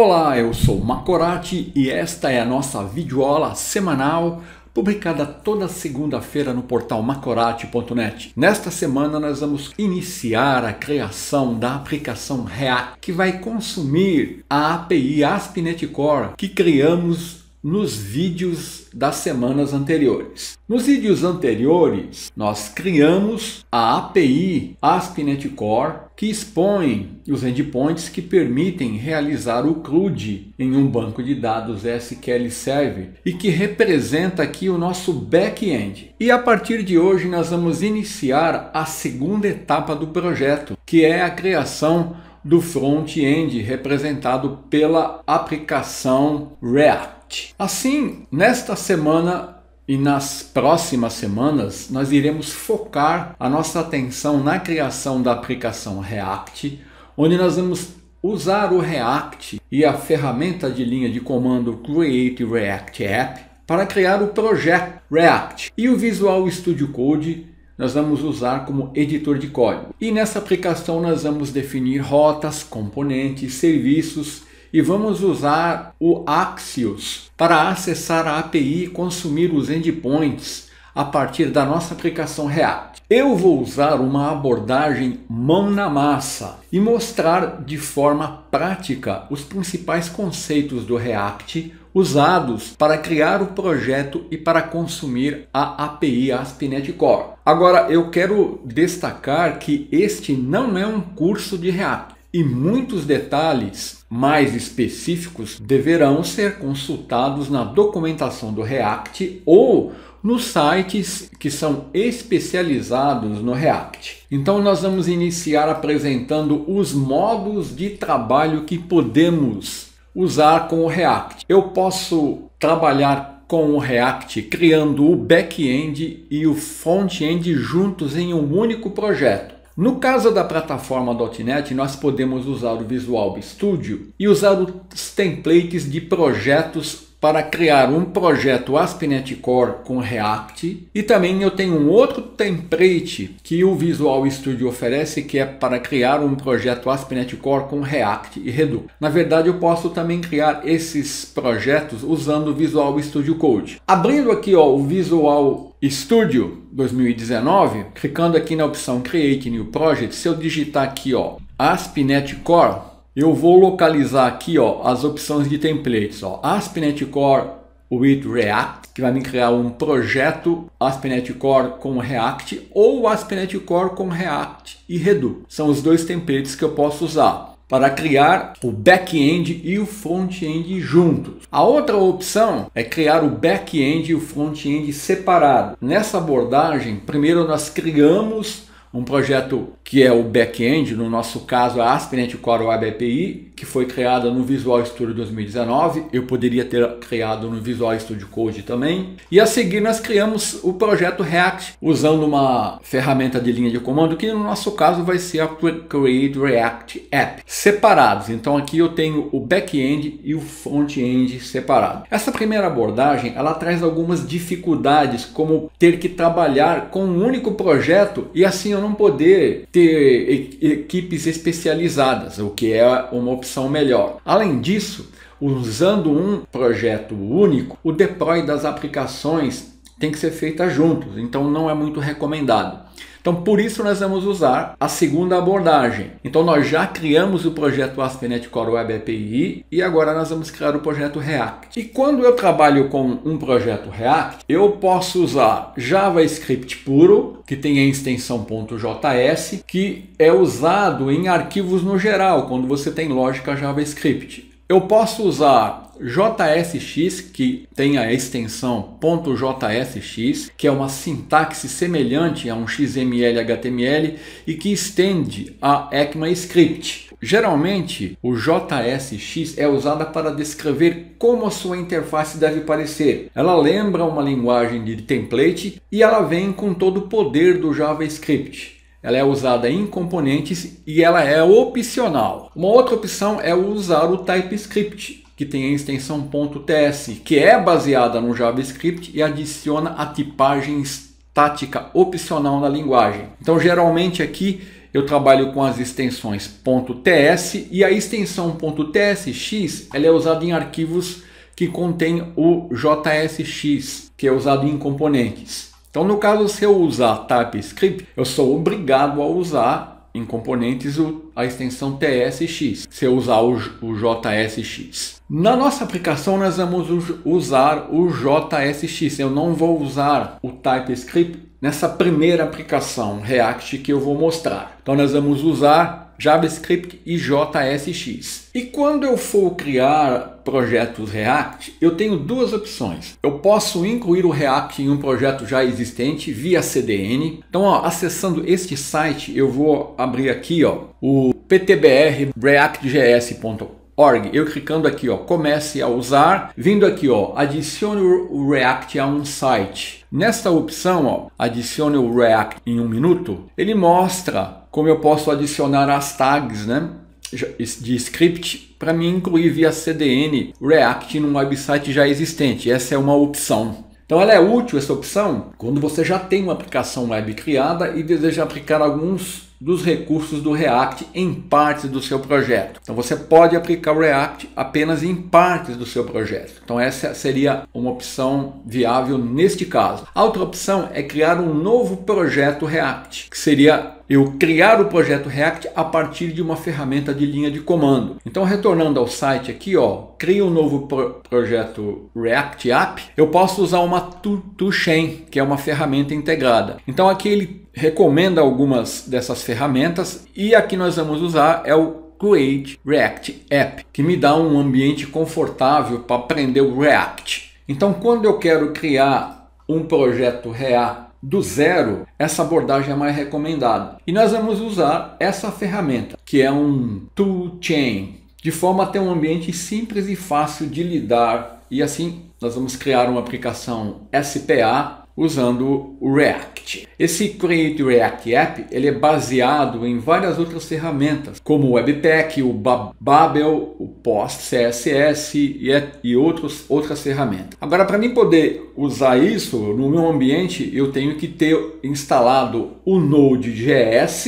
Olá, eu sou Macorati e esta é a nossa videoaula semanal publicada toda segunda-feira no portal macorati.net. Nesta semana nós vamos iniciar a criação da aplicação React, que vai consumir a API ASP.NET Core que criamos nos vídeos das semanas anteriores. Nos vídeos anteriores, nós criamos a API ASP.NET Core que expõe os endpoints que permitem realizar o CRUD em um banco de dados SQL Server e que representa aqui o nosso back-end. E a partir de hoje nós vamos iniciar a segunda etapa do projeto, que é a criação do front-end representado pela aplicação React. Assim, nesta semana e nas próximas semanas, nós iremos focar a nossa atenção na criação da aplicação React, onde nós vamos usar o React e a ferramenta de linha de comando Create React App para criar o projeto React. E o Visual Studio Code nós vamos usar como editor de código. E nessa aplicação nós vamos definir rotas, componentes, serviços e vamos usar o Axios para acessar a API e consumir os endpoints a partir da nossa aplicação React. Eu vou usar uma abordagem mão na massa e mostrar de forma prática os principais conceitos do React usados para criar o projeto e para consumir a API ASP.NET Core. Agora, eu quero destacar que este não é um curso de React e muitos detalhes mais específicos deverão ser consultados na documentação do React ou nos sites que são especializados no React. Então nós vamos iniciar apresentando os modos de trabalho que podemos usar com o React. Eu posso trabalhar com o React criando o back-end e o front-end juntos em um único projeto. No caso da plataforma .NET, nós podemos usar o Visual Studio e usar os templates de projetos para criar um projeto ASP.NET Core com React. E também eu tenho um outro template que o Visual Studio oferece, que é para criar um projeto ASP.NET Core com React e Redux. Na verdade, eu posso também criar esses projetos usando o Visual Studio Code. Abrindo aqui o Visual Studio 2019, clicando aqui na opção Create New Project, se eu digitar aqui ASP.NET Core, eu vou localizar aqui as opções de templates, ASP.NET Core with React, que vai me criar um projeto ASP.NET Core com React ou ASP.NET Core com React e Redux. São os dois templates que eu posso usar para criar o back-end e o front-end juntos. A outra opção é criar o back-end e o front-end separado. Nessa abordagem, primeiro nós criamos um projeto que é o back-end, no nosso caso a ASP.NET Core Web API, que foi criada no Visual Studio 2019. Eu poderia ter criado no Visual Studio Code também. E a seguir nós criamos o projeto React, usando uma ferramenta de linha de comando, que no nosso caso vai ser a Create React App, separados. Então aqui eu tenho o back-end e o front-end separado. Essa primeira abordagem, ela traz algumas dificuldades, como ter que trabalhar com um único projeto e assim eu não poder ter equipes especializadas, o que é uma opção melhor. Além disso, usando um projeto único, o deploy das aplicações tem que ser feito juntos, então não é muito recomendado. Então, por isso nós vamos usar a segunda abordagem. Então, nós já criamos o projeto ASP.NET Core Web API e agora nós vamos criar o projeto React. E quando eu trabalho com um projeto React, eu posso usar JavaScript puro, que tem a extensão .js, que é usado em arquivos no geral, quando você tem lógica JavaScript. Eu posso usar JSX, que tem a extensão .jsx, que é uma sintaxe semelhante a um XML HTML e que estende a ECMAScript. Geralmente, o JSX é usada para descrever como a sua interface deve parecer. Ela lembra uma linguagem de template e ela vem com todo o poder do JavaScript. Ela é usada em componentes e ela é opcional. Uma outra opção é usar o TypeScript, que tem a extensão .ts, que é baseada no JavaScript e adiciona a tipagem estática opcional na linguagem. Então, geralmente aqui eu trabalho com as extensões .ts e a extensão .tsx ela é usada em arquivos que contém o JSX, que é usado em componentes. Então, no caso, se eu usar TypeScript, eu sou obrigado a usar em componentes a extensão TSX, se eu usar o JSX. Na nossa aplicação, nós vamos usar o JSX. Eu não vou usar o TypeScript nessa primeira aplicação React que eu vou mostrar. Então, nós vamos usar JavaScript e JSX. E quando eu for criar projetos React, eu tenho duas opções. Eu posso incluir o React em um projeto já existente via CDN. Então, ó, acessando este site, eu vou abrir aqui, ó, o ptbr-reactjs.org. Eu clicando aqui, ó, comece a usar, vindo aqui, ó, adicione o React a um site. Nesta opção, ó, adicione o React em 1 minuto, ele mostra como eu posso adicionar as tags, né, de script para me incluir via CDN React num website já existente. Essa é uma opção. Então ela é útil, essa opção, quando você já tem uma aplicação web criada e deseja aplicar alguns dos recursos do React em partes do seu projeto. Então você pode aplicar o React apenas em partes do seu projeto. Então essa seria uma opção viável neste caso. A outra opção é criar um novo projeto React, que seria eu criar o projeto React a partir de uma ferramenta de linha de comando. Então, retornando ao site aqui, ó, cria um novo projeto React App, eu posso usar uma toolchain, que é uma ferramenta integrada. Então, aqui ele recomenda algumas dessas ferramentas e aqui nós vamos usar é o Create React App, que me dá um ambiente confortável para aprender o React. Então, quando eu quero criar um projeto React do zero, essa abordagem é mais recomendada. E nós vamos usar essa ferramenta, que é um toolchain, de forma a ter um ambiente simples e fácil de lidar. E assim, nós vamos criar uma aplicação SPA usando o React. Esse Create React App ele é baseado em várias outras ferramentas, como o Webpack, o Babel, o PostCSS e outras ferramentas. Agora, para mim poder usar isso no meu ambiente, eu tenho que ter instalado o Node.js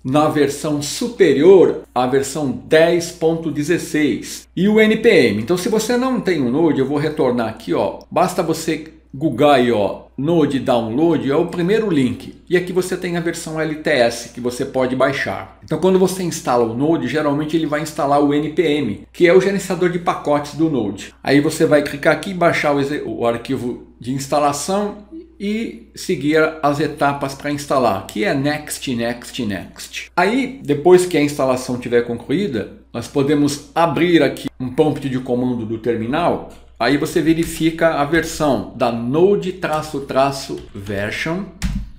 na versão superior à versão 10.16 e o NPM. Então, se você não tem o Node, eu vou retornar aqui, ó. Basta você googar aí, ó, Node Download, é o primeiro link. E aqui você tem a versão LTS que você pode baixar. Então, quando você instala o Node, geralmente ele vai instalar o NPM, que é o gerenciador de pacotes do Node. Aí você vai clicar aqui, baixar o arquivo de instalação e seguir as etapas para instalar, que é Next, Next, Next. Aí, depois que a instalação estiver concluída, nós podemos abrir aqui um prompt de comando do terminal. Aí você verifica a versão da Node-version.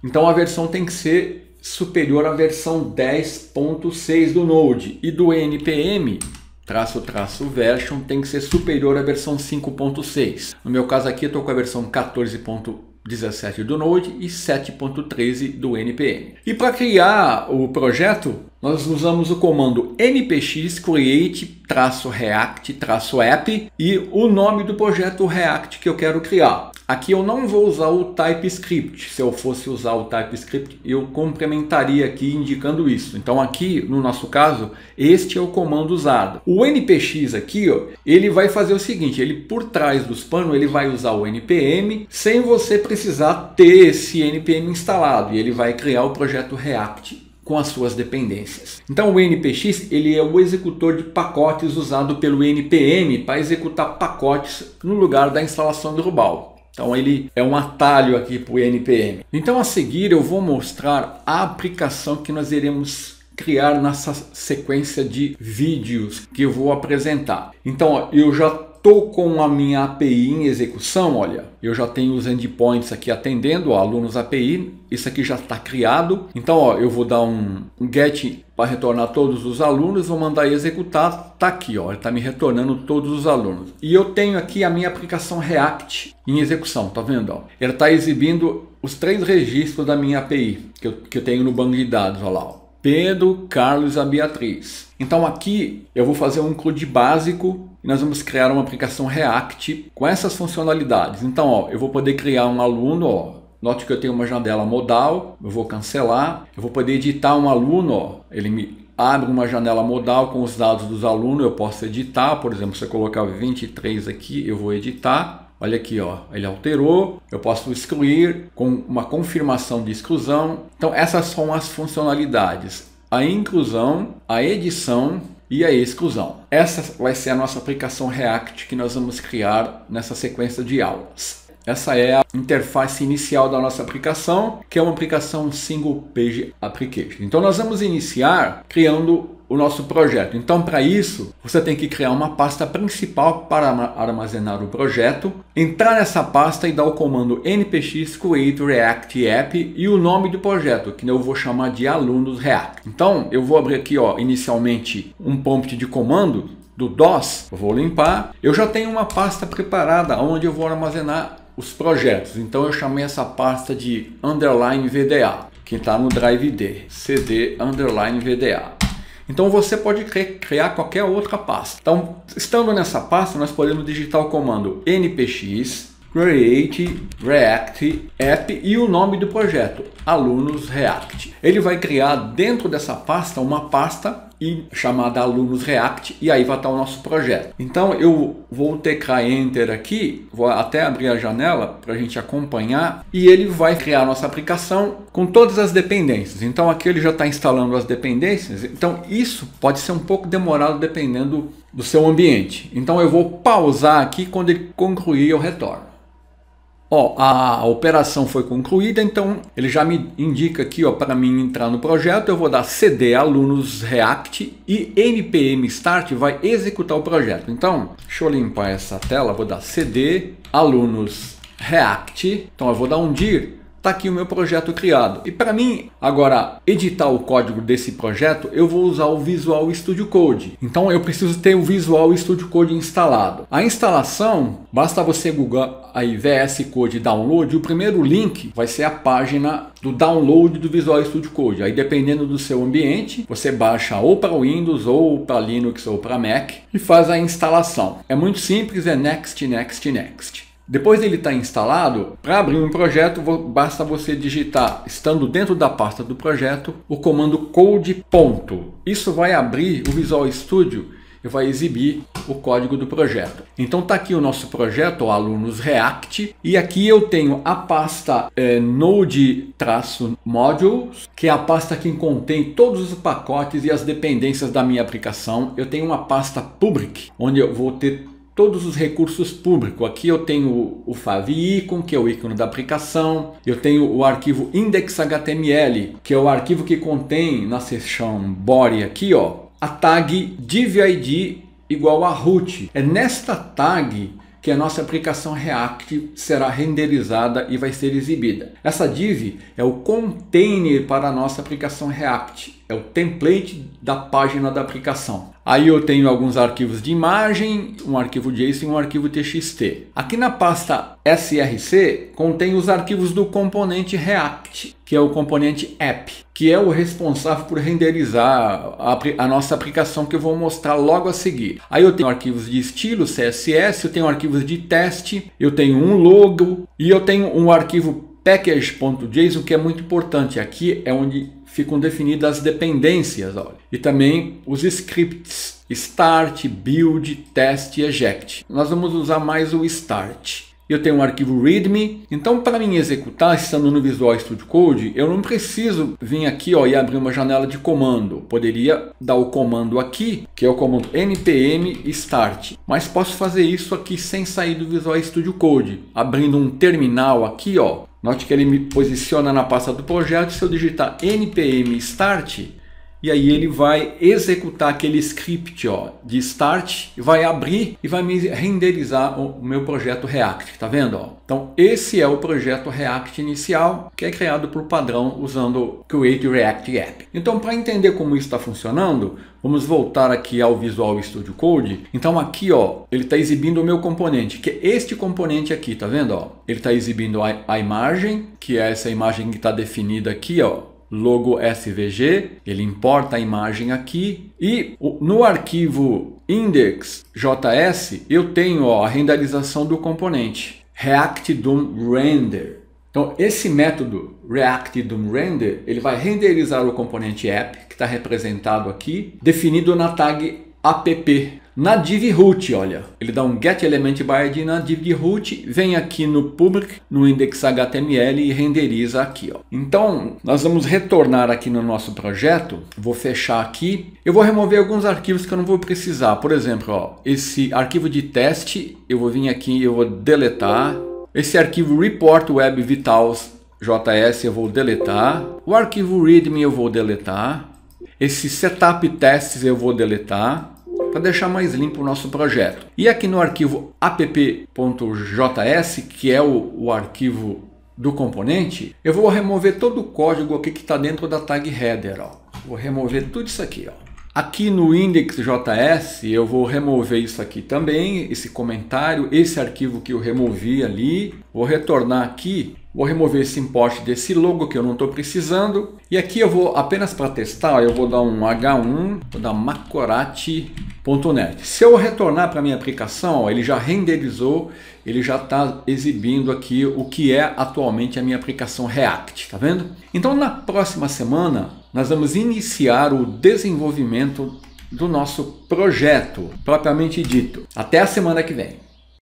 Então a versão tem que ser superior à versão 10.6 do Node. E do NPM, --version, tem que ser superior à versão 5.6. No meu caso aqui eu estou com a versão 14.17 do Node e 7.13 do NPM. E para criar o projeto, nós usamos o comando npx create -react-app e o nome do projeto React que eu quero criar. Aqui eu não vou usar o TypeScript. Se eu fosse usar o TypeScript, eu complementaria aqui indicando isso. Então aqui, no nosso caso, este é o comando usado. O npx aqui, ó, ele vai fazer o seguinte, ele por trás dos panos, ele vai usar o npm sem você precisar ter esse npm instalado. E ele vai criar o projeto React com as suas dependências. Então o npx ele é o executor de pacotes usado pelo npm para executar pacotes no lugar da instalação global. Então ele é um atalho aqui para o npm. Então a seguir eu vou mostrar a aplicação que nós iremos criar nessa sequência de vídeos que eu vou apresentar. Então ó, eu já estou com a minha API em execução, olha, eu já tenho os endpoints aqui atendendo, ó, alunos API, isso aqui já está criado. Então, ó, eu vou dar um get para retornar todos os alunos, vou mandar executar, tá aqui, ó, ele está me retornando todos os alunos. E eu tenho aqui a minha aplicação React em execução, tá vendo? Ó? Ele está exibindo os 3 registros da minha API que eu tenho no banco de dados, olha lá, ó. Pedro, Carlos e a Beatriz. Então aqui eu vou fazer um include básico e nós vamos criar uma aplicação React com essas funcionalidades. Então ó, eu vou poder criar um aluno, ó, Note que eu tenho uma janela modal, eu vou cancelar, eu vou poder editar um aluno, ó, ele me abre uma janela modal com os dados dos alunos, eu posso editar, por exemplo, se eu colocar 23 aqui, eu vou editar, olha aqui, ó, ele alterou, eu posso excluir com uma confirmação de exclusão. Então essas são as funcionalidades, a inclusão, a edição e a exclusão. Essa vai ser a nossa aplicação React que nós vamos criar nessa sequência de aulas. Essa é a interface inicial da nossa aplicação, que é uma aplicação Single Page Application. Então nós vamos iniciar criando o nosso projeto. Então para isso, você tem que criar uma pasta principal para armazenar o projeto, entrar nessa pasta e dar o comando npx create react app e o nome do projeto, que eu vou chamar de alunos React. Então eu vou abrir aqui, ó, inicialmente um prompt de comando do DOS, eu vou limpar. Eu já tenho uma pasta preparada onde eu vou armazenar os projetos. Então eu chamei essa pasta de underline VDA, que está no drive D, cd underline VDA. Então você pode criar qualquer outra pasta. Então, estando nessa pasta, nós podemos digitar o comando npx create react app e o nome do projeto, alunos React. Ele vai criar dentro dessa pasta uma pasta chamada alunos React e aí vai estar o nosso projeto. Então eu vou teclar Enter aqui, vou até abrir a janela para a gente acompanhar e ele vai criar a nossa aplicação com todas as dependências. Então aqui ele já está instalando as dependências, então isso pode ser um pouco demorado dependendo do seu ambiente. Então eu vou pausar aqui, quando ele concluir eu retorno. Ó, a operação foi concluída, então ele já me indica aqui, ó, para mim entrar no projeto, eu vou dar cd alunos React e npm start vai executar o projeto. Então, deixa eu limpar essa tela, vou dar cd alunos React, então eu vou dar um dir. Está aqui o meu projeto criado. E para mim, agora, editar o código desse projeto, eu vou usar o Visual Studio Code. Então eu preciso ter o Visual Studio Code instalado. A instalação, basta você googlar aí VS Code Download, o primeiro link vai ser a página do download do Visual Studio Code. Aí dependendo do seu ambiente, você baixa ou para Windows, ou para Linux, ou para Mac e faz a instalação. É muito simples, é next, next, next. Depois dele estar instalado, para abrir um projeto, basta você digitar, estando dentro da pasta do projeto, o comando code ponto. Isso vai abrir o Visual Studio e vai exibir o código do projeto. Então está aqui o nosso projeto, o alunos React, e aqui eu tenho a pasta node-modules, que é a pasta que contém todos os pacotes e as dependências da minha aplicação. Eu tenho uma pasta public, onde eu vou ter todos os recursos públicos. Aqui eu tenho o favicon, que é o ícone da aplicação. Eu tenho o arquivo index.html, que é o arquivo que contém na seção body aqui, ó, a tag divID igual a root. É nesta tag que a nossa aplicação React será renderizada e vai ser exibida. Essa div é o container para a nossa aplicação React. É o template da página da aplicação. Aí eu tenho alguns arquivos de imagem, um arquivo JSON e um arquivo TXT. Aqui na pasta src contém os arquivos do componente React, que é o componente app, que é o responsável por renderizar a nossa aplicação, que eu vou mostrar logo a seguir. Aí eu tenho arquivos de estilo CSS, eu tenho arquivos de teste, eu tenho um logo e eu tenho um arquivo package.json, que é muito importante. Aqui é onde ficam definidas as dependências, olha. E também os scripts start, build, test e eject. Nós vamos usar mais o start. Eu tenho um arquivo readme, então para mim executar, estando no Visual Studio Code, eu não preciso vir aqui, ó, e abrir uma janela de comando. Poderia dar o comando aqui, que é o comando npm start, mas posso fazer isso aqui sem sair do Visual Studio Code, abrindo um terminal aqui, ó. Note que ele me posiciona na pasta do projeto. Se eu digitar npm start, e aí ele vai executar aquele script, ó, de start, vai abrir e vai me renderizar o meu projeto React, tá vendo? Ó? Então esse é o projeto React inicial, que é criado por padrão usando Create React App. Então, para entender como isso está funcionando, vamos voltar aqui ao Visual Studio Code. Então aqui, ó, ele está exibindo o meu componente, que é este componente aqui, tá vendo? Ó? Ele está exibindo a imagem, que é essa imagem que está definida aqui, ó, logo SVG, ele importa a imagem aqui e no arquivo index.js eu tenho, ó, a renderização do componente React DOM Render. Então esse método React-DOM-Render, ele vai renderizar o componente app, que está representado aqui, definido na tag app. Na div root, olha, ele dá um getElementById na div root, vem aqui no public, no index.html e renderiza aqui, ó. Então, nós vamos retornar aqui no nosso projeto, vou fechar aqui, eu vou remover alguns arquivos que eu não vou precisar. Por exemplo, ó, esse arquivo de teste, eu vou vir aqui e eu vou deletar. Esse arquivo report web vitals JS eu vou deletar. O arquivo readme eu vou deletar. Esse setup tests eu vou deletar, para deixar mais limpo o nosso projeto. E aqui no arquivo app.js, que é o arquivo do componente, eu vou remover todo o código aqui que está dentro da tag header. Ó. Vou remover tudo isso aqui. Ó. Aqui no index.js eu vou remover isso aqui também, esse comentário, esse arquivo que eu removi ali. Vou retornar aqui, vou remover esse import desse logo que eu não estou precisando. E aqui eu vou, apenas para testar, eu vou dar um H1, vou dar macorati.net. Se eu retornar para a minha aplicação, ó, ele já renderizou, ele já está exibindo aqui o que é atualmente a minha aplicação React, tá vendo? Então na próxima semana nós vamos iniciar o desenvolvimento do nosso projeto, propriamente dito. Até a semana que vem.